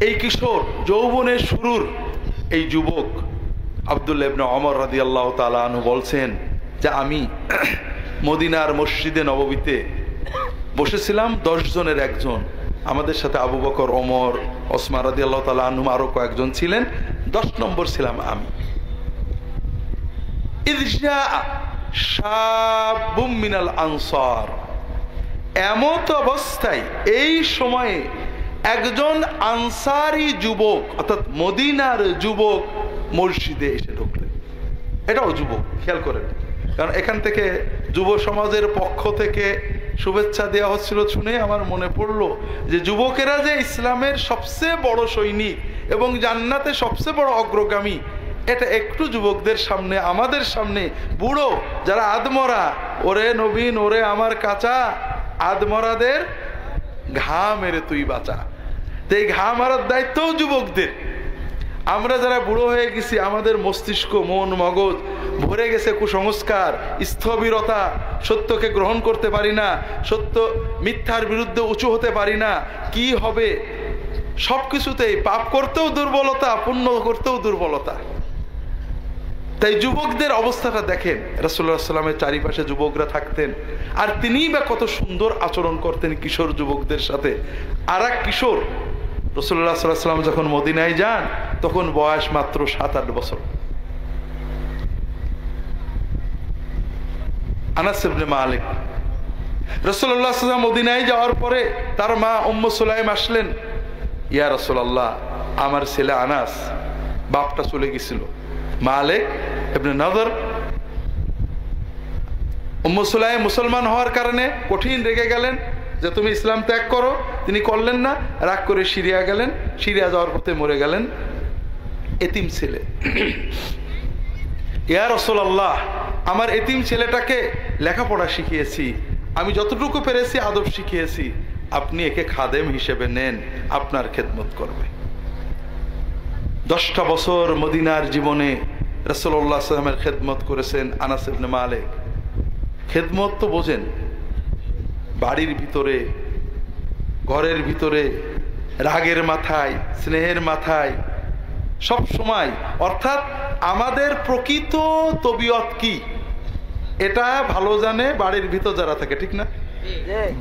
এই কিশোর যৌবনের শুরুর এই যুবক আব্দুল্লাহ ইবনে ওমর রাদিয়াল্লাহু তাআলা আনহু বলছেন যে আমি মদিনার মসজিদে নববীতে বসেছিলাম, 10 জনের একজন, আমাদের সাথে আবু বকর, ওমর, ওসমান রাদিয়াল্লাহু তাআলা আনহু আরো কয়েকজন ছিলেন, 10 নম্বর ছিলাম আমি। ইযজা শাবুম মিনাল আনসার, এমত অবস্থায় এই সময়ে একজন আনসারি যুবক অর্থাৎ মদিনার যুবক মসজিদে এসে ঢুকলেন। এটাও যুবক, খেয়াল করেন, কারণ এখান থেকে যুব সমাজের পক্ষ থেকে শুভেচ্ছা দেওয়া হচ্ছিল শুনে আমার মনে পড়লো যে যুবকেরা যে ইসলামের সবচেয়ে বড় সৈনিক এবং জান্নাতে সবচেয়ে বড় অগ্রগামী, এটা একটু যুবকদের সামনে, আমাদের সামনে বুড়ো যারা আদমরা, ওরে নবীন, ওরে আমার কাঁচা, আদমরাদের ঘা মেরে তুই বাঁচা। তো এই ঘা মারার দায়িত্বও যুবকদের। আমরা যারা বুড়ো হয়ে গেছি, আমাদের মস্তিষ্ক, মন, মগজ ভরে গেছে কুসংস্কার, স্থবিরতা, সত্যকে গ্রহণ করতে পারি না, সত্য মিথ্যার বিরুদ্ধে উঁচু হতে পারি না, কি হবে সবকিছুতেই পাপ করতেও দুর্বলতা, পুণ্য করতেও দুর্বলতা। তাই যুবকদের অবস্থাটা দেখেন, রাসূলুল্লাহ সাল্লাল্লাহু আলাইহি ওয়াসাল্লামের চারিপাশে যুবকরা থাকতেন, আর তিনিই বা কত সুন্দর আচরণ করতেন কিশোর যুবকদের সাথে। আর এক কিশোর, রাসূলুল্লাহ সাল্লাল্লাহু আলাইহি ওয়াসাল্লাম যখন মদিনায় যান তখন বয়স মাত্র 7-8 বছর। আনাস ইবনে মালিক, রাসূলুল্লাহ সাল্লাল্লাহু আলাইহি ওয়াসাল্লাম মদিনায় যাওয়ার পরে তার মা উম্মু সুলাইম আসলেন, ইয়া রাসূলুল্লাহ, আমার ছেলে আনাস, বাপটা চলে গেছিল মালিক ইবনে নদর। উম্মু সুলাইম মুসলমান হওয়ার কারণে কঠিন রেগে গেলেন যে তুমি ইসলাম ত্যাগ করো, তিনি করলেন না, রাগ করে সিরিয়া গেলেন, সিরিয়া যাওয়ার পথে মরে গেলেন, এতিম ছেলে। ইয়া রাসূলুল্লাহ, আমার এতিম ছেলেটাকে লেখাপড়া শিখিয়েছি, আমি যতটুকু পেরেছি আদব শিখিয়েছি, আপনি একে খাদেম হিসেবে নেন, আপনার খেদমত করবে। 10টা বছর মদিনার জীবনে রাসূলুল্লাহ সাল্লাল্লাহু আলাইহি ওয়াসাল্লামের খেদমত করেছেন আনাস ইবনে মালিক। খেদমত তো বোঝেন, বাড়ির ভিতরে, ঘরের ভিতরে, রাগের মাথায়, স্নেহের মাথায়, সব সময়। অর্থাৎ আমাদের প্রকৃত তবিয়ত কি এটা ভালো জানে বাড়ির ভিতর যারা থাকে, ঠিক না?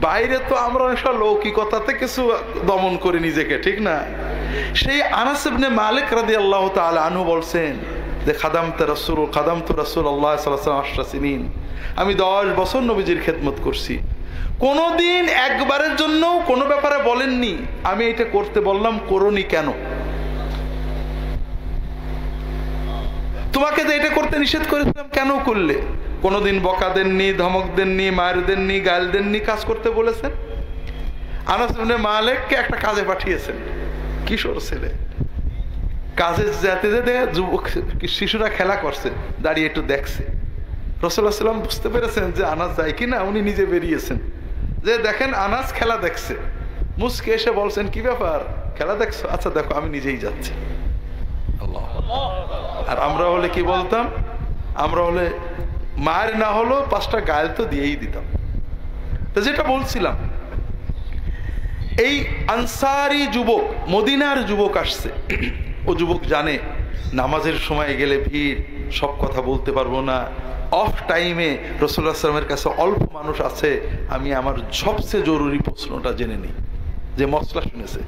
বাইরে তো আমরা অনেক লৌকিকতাতে কিছু দমন করি নিজেকে, ঠিক না? সেই আনাস ইবনে মালিক রাদিয়াল্লাহু তাআলা আনহু বলছেন যে খাদামতু রাসূলুল্লাহ সাল্লাল্লাহু আলাইহি ওয়াসাল্লাম 10 সিনিন, আমি 10 বছর নবীজির খেদমত করছি। কোনদিন একবারের জন্য কোনো ব্যাপারে বলেননি আমি এটা করতে বললাম করোনি কেন, তোমাকে যে এটা করতে নিষেধ করেছিলাম কেন করলে। কোনদিন বকা দেননি, ধমক দেননি, মার দেননি, গাল দেননি, কাজ করতে বলেছেন। আনাস ইবনে মালিককে একটা কাজে পাঠিয়েছেন, কিশোর ছেলে, কাজে যেতে যেতে যুবক শিশুরা খেলা করছে, দাঁড়িয়ে একটু দেখছে। রাসূলুল্লাহ সাল্লাল্লাহু আলাইহি ওয়াসাল্লাম বুঝতে পেরেছেন যে আনাস যায় কিনা, উনি নিজে বেরিয়েছেন, যে দেখেন আনাস খেলা দেখছে, মুস্কে এসে বলছেন কি ব্যাপার, খেলা দেখছো? আচ্ছা দেখো আমি নিজেই যাচ্ছি। আল্লাহ। আর আমরা হলে কি বলতাম? আমরা হলে মায়ের না হলো 5টা গাল তো দিয়েই দিতাম। তো যেটা বলছিলাম, এই আনসারি যুবক, মদিনার যুবক আসছে, ও যুবক জানে নামাজের সময় গেলে ভিড়, সব কথা বলতে পারবো না, অফ টাইমে রাসূলুল্লাহ সাল্লাল্লাহু আলাইহি ওয়াসাল্লামের কাছে অল্প মানুষ আছে, আমি আমার সবচেয়ে জরুরি প্রশ্নটা জেনে নিই। যে মশলা শুনেছে,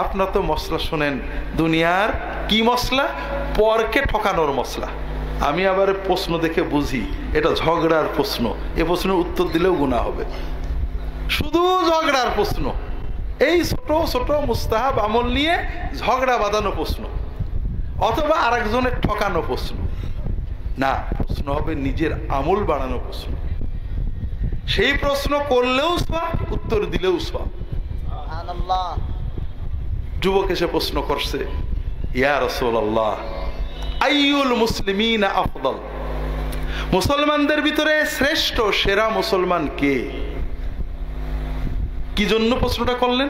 আপনার তো মশলা শোনেন, দুনিয়ার কি মশলা? পরকে ঠকানোর মশলা। আমি আবার প্রশ্ন দেখে বুঝি এটা ঝগড়ার প্রশ্ন, এ প্রশ্নের উত্তর দিলেও গুনাহ হবে। শুধু ঝগড়ার প্রশ্ন, এই ছোট ছোট মুস্তাহাব আমল নিয়ে ঝগড়া বাঁধানো প্রশ্ন, অথবা আরেকজনের ঠকানো প্রশ্ন না, প্রশ্ন হবে নিজের আমল বাড়ানো প্রশ্ন। সেই প্রশ্ন করলেও সওয়াব, উত্তর দিলেও সওয়াব। সুবহানাল্লাহ। যুবক এসে প্রশ্ন করছে, ইয়া রাসূলুল্লাহ, আইয়ুল মুসলিমিনা আফদল, মুসলমানদের ভিতরে শ্রেষ্ঠ সেরা মুসলমান কে? কি জন্য প্রশ্নটা করলেন?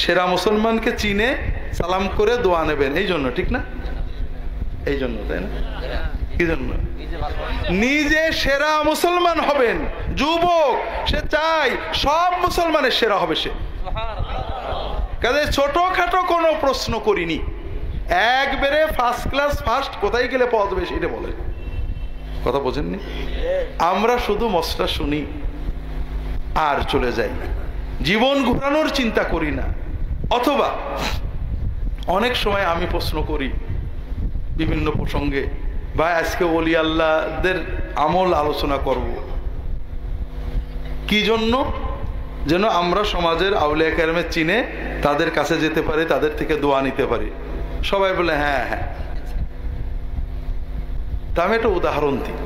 সেরা মুসলমানকে চিনে সালাম করে দোয়া নেবেন, এই জন্য, ঠিক না? এই জন্য, তাই না? কি জন্য? নিজে সেরা মুসলমান হবেন। যুবক সে চাই সব মুসলমানের সেরা হবে সে। কাজে ছোটখাটো কোনো প্রশ্ন করিনি, একবারে ফার্স্ট ক্লাস ফার্স্ট কোথায় গেলে পাওয়া যাবে সেটা বলে। কথা বোঝেননি? আমরা শুধু মশলা শুনি আর চলে যাই, জীবন ঘোরানোর চিন্তা করি না। অথবা অনেক সময় আমি প্রশ্ন করি বিভিন্ন প্রসঙ্গে, বা আজকে ওলি আল্লাহদের আমল আলোচনা করব, কি জন্য? যেন আমরা সমাজের আউলিয়া কেরামে চিনে তাদের কাছে যেতে পারি, তাদের থেকে দোয়া নিতে পারি। সবাই বলে হ্যাঁ হ্যাঁ। তা আমি একটা উদাহরণ দিই,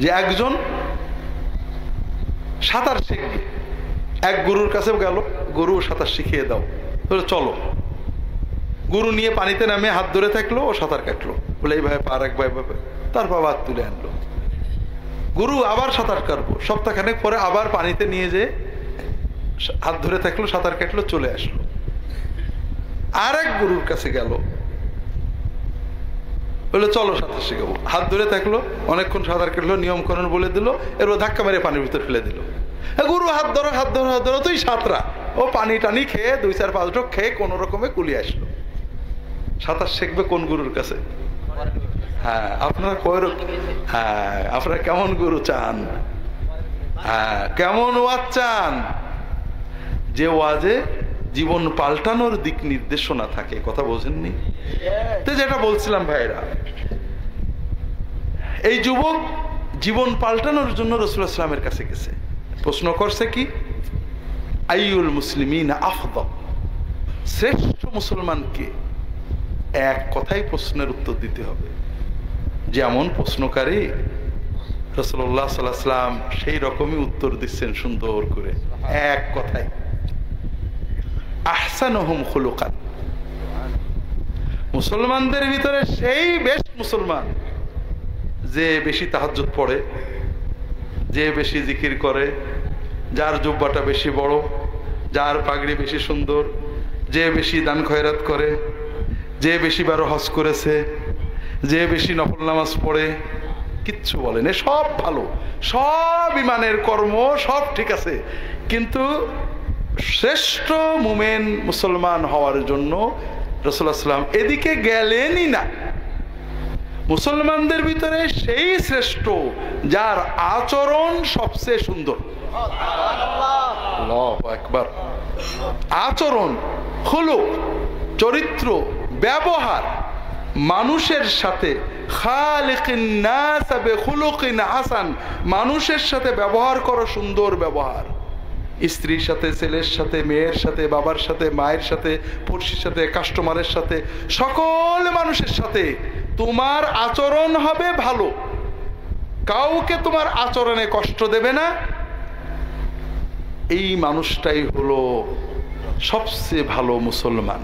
যে একজন সাঁতার শিখবে, এক গুরুর কাছে গেল, গুরু সাঁতার শিখিয়ে দাও, বলে চলো। গুরু নিয়ে পানিতে নামে হাত ধরে থাকলো, ও সাঁতার কাটলো, বলে এইভাবে পার এক ভাবে, তারপর হাত তুলে আনলো। গুরু আবার সাঁতার কাটবো, সপ্তাহখানেক পরে আবার পানিতে নিয়ে যে হাত ধরে থাকলো, সাঁতার কাটলো, চলে আসলো। আর এক গুরুর কাছে গেল, বলে চলো সাঁতার শিখাবো, হাত ধরে থাকলো, অনেকক্ষণ সাঁতার কাটলো, নিয়মকরণ বলে দিল, এরপর ধাক্কা মেরে পানির ভিতর ফেলে দিল। গুরু হাত ধরো হাত ধরো হাত ধরো, তুই সাঁতরা। ও পানি টানি খেয়ে 2-4-5 ঢোক খেয়ে কোন রকমে কুলিয়ে আসলো। সাঁতার শিখবে কোন গুরুর কাছে? হ্যাঁ, আপনারা হ্যাঁ, আপনারা কেমন গুরু চান? হ্যাঁ, কেমন ওয়াজ চান? যে ওয়াজে জীবন পাল্টানোর দিক নির্দেশনা থাকে। কথা বোঝেননি? তো যেটা বলছিলাম ভাইরা, এই যুবক জীবন পাল্টানোর জন্য রাসূলুল্লাহ সাল্লাল্লাহু আলাইহি ওয়াসাল্লামের কাছে গেছে, প্রশ্ন করছে কি, আইয়ুল মুসলিমিনা আফদল, শ্রেষ্ঠ মুসলমান কে? এক কথাই প্রশ্নের উত্তর দিতে হবে। যেমন প্রশ্নকারী রাসূলুল্লাহ সাল্লাল্লাহু আলাইহি ওয়াসাল্লাম সেই রকমই উত্তর দিচ্ছেন সুন্দর করে, এক কথাই, আহসানুহুম খুলুকান, মুসলমানদের ভিতরে সেই বেস্ট মুসলমান যে বেশি তাহাজ্জুদ পড়ে, যে বেশি জিকির করে, যার জুব্বাটা বেশি বড়, যার পাগড়ি বেশি সুন্দর, যে বেশি দান খয়রাত করে, যে বেশি বার হজ করেছে, যে বেশি নফল নামাজ পড়ে, কিচ্ছু বলেন, সব ভালো, সব ইমানের কর্ম সব ঠিক আছে, কিন্তু শ্রেষ্ঠ মুমিন মুসলমান হওয়ার জন্য রাসূলুল্লাহ সাল্লাল্লাহু আলাইহি ওয়াসাল্লাম এদিকে গেলেনই না। মুসলমানদের ভিতরে সেই শ্রেষ্ঠ যার আচরণ সবচেয়ে সুন্দর। আল্লাহু আকবার। আচরণ, খুলুক, চরিত্র, ব্যবহার, মানুষের সাথে খালিকিন নাস বিখুলুকিন হাসান, মানুষের সাথে ব্যবহার করো সুন্দর ব্যবহার, স্ত্রীর সাথে, ছেলের সাথে, মেয়ের সাথে, বাবার সাথে, মায়ের সাথে, পড়শির সাথে, কাস্টমারের সাথে, সকল মানুষের সাথে তোমার আচরণ হবে ভালো, কাউকে তোমার আচরণে কষ্ট দেবে না। এই মানুষটাই হলো সবচেয়ে ভালো মুসলমান।